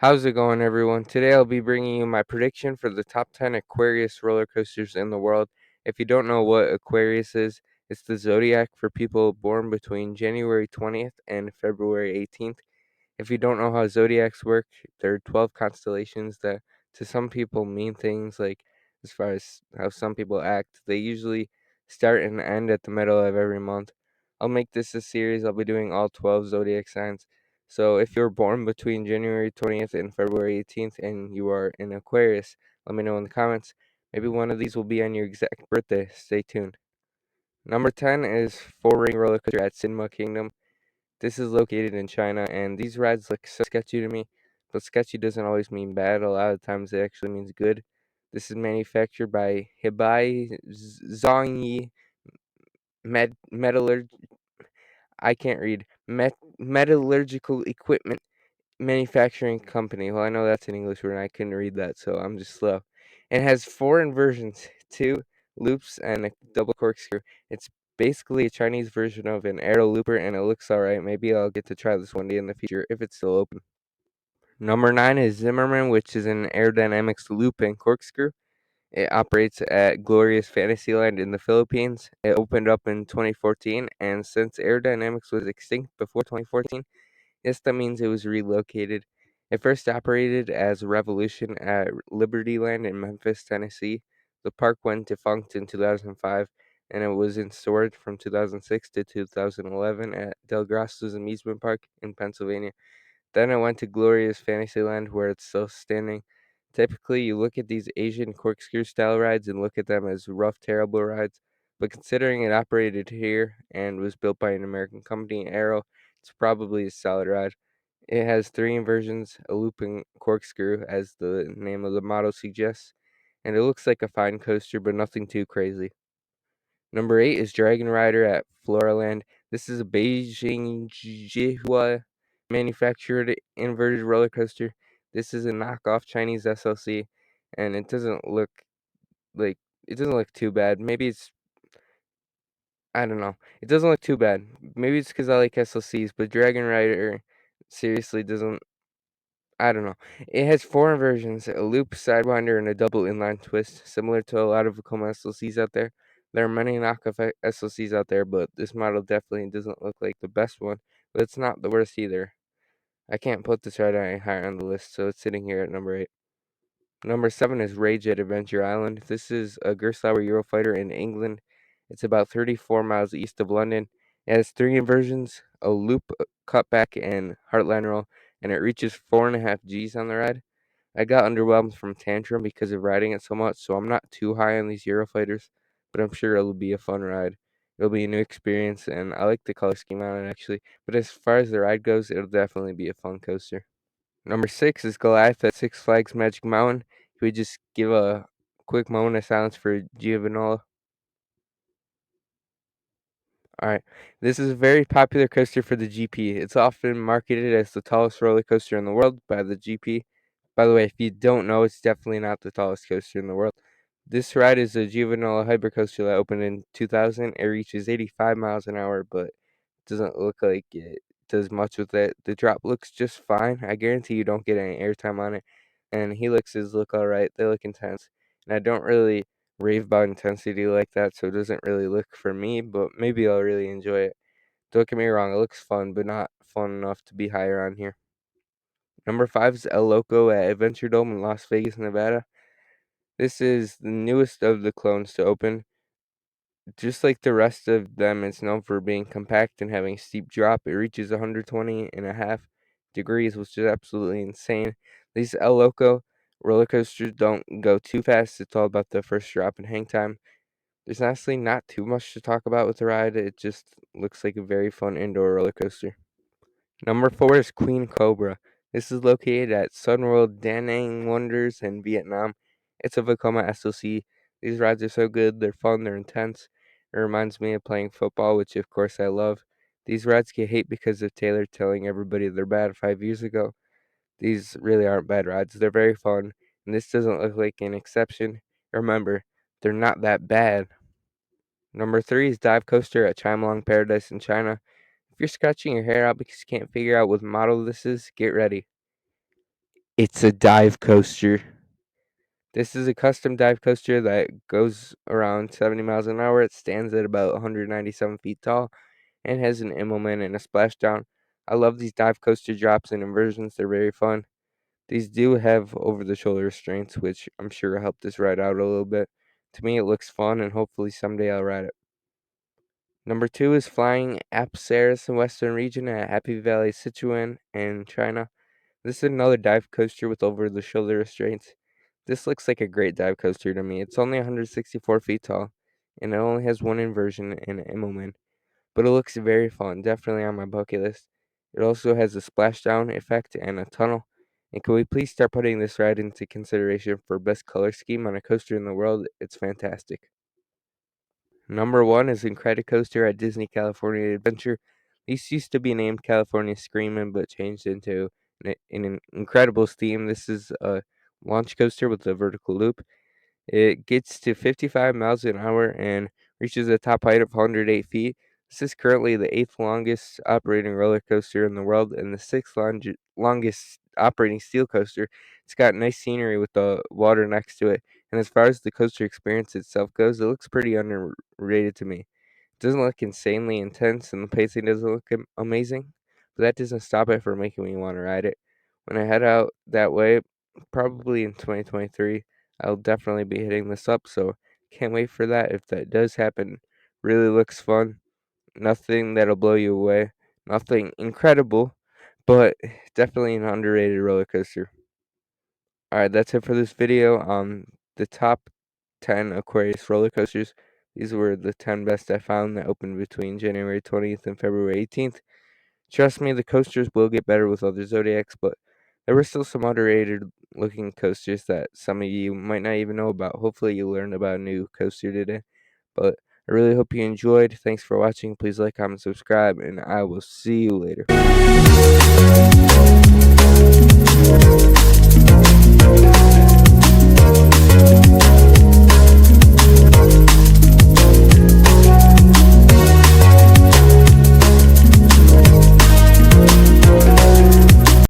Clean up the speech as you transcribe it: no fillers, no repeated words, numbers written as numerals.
How's it going, everyone? Today I'll be bringing you my prediction for the top 10 Aquarius roller coasters in the world. If you don't know what Aquarius is, it's the zodiac for people born between January 20th and February 18th. If you don't know how zodiacs work, there are 12 constellations that to some people mean things like as far as how some people act. They usually start and end at the middle of every month. I'll make this a series. I'll be doing all 12 zodiac signs. So if you're born between January 20th and February 18th and you are in Aquarius, let me know in the comments. Maybe one of these will be on your exact birthday. Stay tuned. Number 10 is Four Ring Roller Coaster at Cinema Kingdom. This is located in China, and these rides look so sketchy to me. But sketchy doesn't always mean bad. A lot of times it actually means good. This is manufactured by Hebai Zhongyi Metallurg. I can't read. Metallurgical Equipment Manufacturing Company. Well, I know that's an English word, and I couldn't read that, so I'm just slow. And it has four inversions, two loops, and a double corkscrew. It's basically a Chinese version of an aero looper, and it looks alright. Maybe I'll get to try this one day in the future if it's still open. Number 9 is Zimmerman, which is an aerodynamics loop and corkscrew. It operates at Glorious Fantasyland in the Philippines. It opened up in 2014, and since aerodynamics was extinct before 2014, yes, that means it was relocated. It first operated as Revolution at Liberty Land in Memphis, Tennessee. The park went defunct in 2005, and it was in storage from 2006 to 2011 at Del Grosso's amusement park in Pennsylvania. Then it went to Glorious Fantasyland, where it's still standing. Typically, you look at these Asian corkscrew style rides and look at them as rough, terrible rides. But considering it operated here and was built by an American company, Aero, it's probably a solid ride. It has three inversions, a looping corkscrew, as the name of the model suggests, and it looks like a fine coaster, but nothing too crazy. Number 8 is Dragon Rider at Floraland. This is a Beijing Jihua manufactured inverted roller coaster. This is a knockoff Chinese SLC, and like it doesn't look too bad. Maybe it's I don't know. It doesn't look too bad. Maybe it's because I like SLCs, but Dragon Rider seriously doesn't. I don't know. It has four inversions, a loop, sidewinder, and a double inline twist, similar to a lot of Vekoma SLCs out there. There are many knockoff SLCs out there, but this model definitely doesn't look like the best one, but it's not the worst either. I can't put this right any higher on the list, so it's sitting here at number 8. Number 7 is Rage at Adventure Island. This is a Gerstlauer Eurofighter in England. It's about 34 miles east of London. It has three inversions, a loop, cutback, and heartline roll, and it reaches 4.5 Gs on the ride. I got underwhelmed from Tantrum because of riding it so much, so I'm not too high on these Eurofighters, but I'm sure it'll be a fun ride. It'll be a new experience, and I like the color scheme on it actually. But as far as the ride goes, it'll definitely be a fun coaster. Number 6 is Goliath at Six Flags Magic Mountain. Can we just give a quick moment of silence for Giovanola? All right. This is a very popular coaster for the GP. It's often marketed as the tallest roller coaster in the world by the GP. By the way, if you don't know, it's definitely not the tallest coaster in the world. This ride is a juvenile hypercoaster that opened in 2000. It reaches 85 miles an hour, but doesn't look like it does much with it. The drop looks just fine. I guarantee you don't get any airtime on it. And helixes look alright. They look intense. And I don't really rave about intensity like that, so it doesn't really look for me, but maybe I'll really enjoy it. Don't get me wrong, it looks fun, but not fun enough to be higher on here. Number 5 is El Loco at Adventure Dome in Las Vegas, Nevada. This is the newest of the clones to open. Just like the rest of them, it's known for being compact and having a steep drop. It reaches 120.5 degrees, which is absolutely insane. These El Loco roller coasters don't go too fast. It's all about the first drop and hang time. There's honestly not too much to talk about with the ride. It just looks like a very fun indoor roller coaster. Number 4 is Queen Cobra. This is located at Sunworld Da Nang Wonders in Vietnam. It's a Vekoma SLC. These rides are so good, they're fun, they're intense. It reminds me of playing football, which of course I love. These rides get hate because of Taylor telling everybody they're bad 5 years ago. These really aren't bad rides, they're very fun, and this doesn't look like an exception. Remember, they're not that bad. Number 3 is Dive Coaster at Chimelong Paradise in China. If you're scratching your hair out because you can't figure out what model this is, get ready. It's a dive coaster. This is a custom dive coaster that goes around 70 miles an hour. It stands at about 197 feet tall and has an implement and a splashdown. I love these dive coaster drops and inversions. They're very fun. These do have over the shoulder restraints, which I'm sure will help this ride out a little bit. To me, it looks fun, and hopefully someday I'll ride it. Number two is Flying Apsaris in Western Region at Happy Valley, Sichuan, in China. This is another dive coaster with over the shoulder restraints. This looks like a great dive coaster to me. It's only 164 feet tall, and it only has one inversion and an Immelman, but it looks very fun, definitely on my bucket list. It also has a splashdown effect and a tunnel. And can we please start putting this ride into consideration for best color scheme on a coaster in the world? It's fantastic. Number one is Incredicoaster at Disney California Adventure. These used to be named California Screamin', but changed into an incredible theme. This is a launch coaster with a vertical loop. It gets to 55 miles an hour and reaches a top height of 108 feet. This is currently the eighth longest operating roller coaster in the world and the sixth longest operating steel coaster. It's got nice scenery with the water next to it. And as far as the coaster experience itself goes, it looks pretty underrated to me. It doesn't look insanely intense and the pacing doesn't look amazing, but that doesn't stop it from making me want to ride it. When I head out that way, probably in 2023, I'll definitely be hitting this up, so can't wait for that if that does happen. Really looks fun. Nothing that'll blow you away. Nothing incredible, but definitely an underrated roller coaster. Alright, that's it for this video on the top 10 Aquarius roller coasters. These were the 10 best I found that opened between January 20th and February 18th. Trust me, the coasters will get better with other zodiacs, but there were still some underrated looking coasters that some of you might not even know about. Hopefully, you learned about a new coaster today. But I really hope you enjoyed. Thanks for watching. Please like, comment, subscribe, and I will see you later.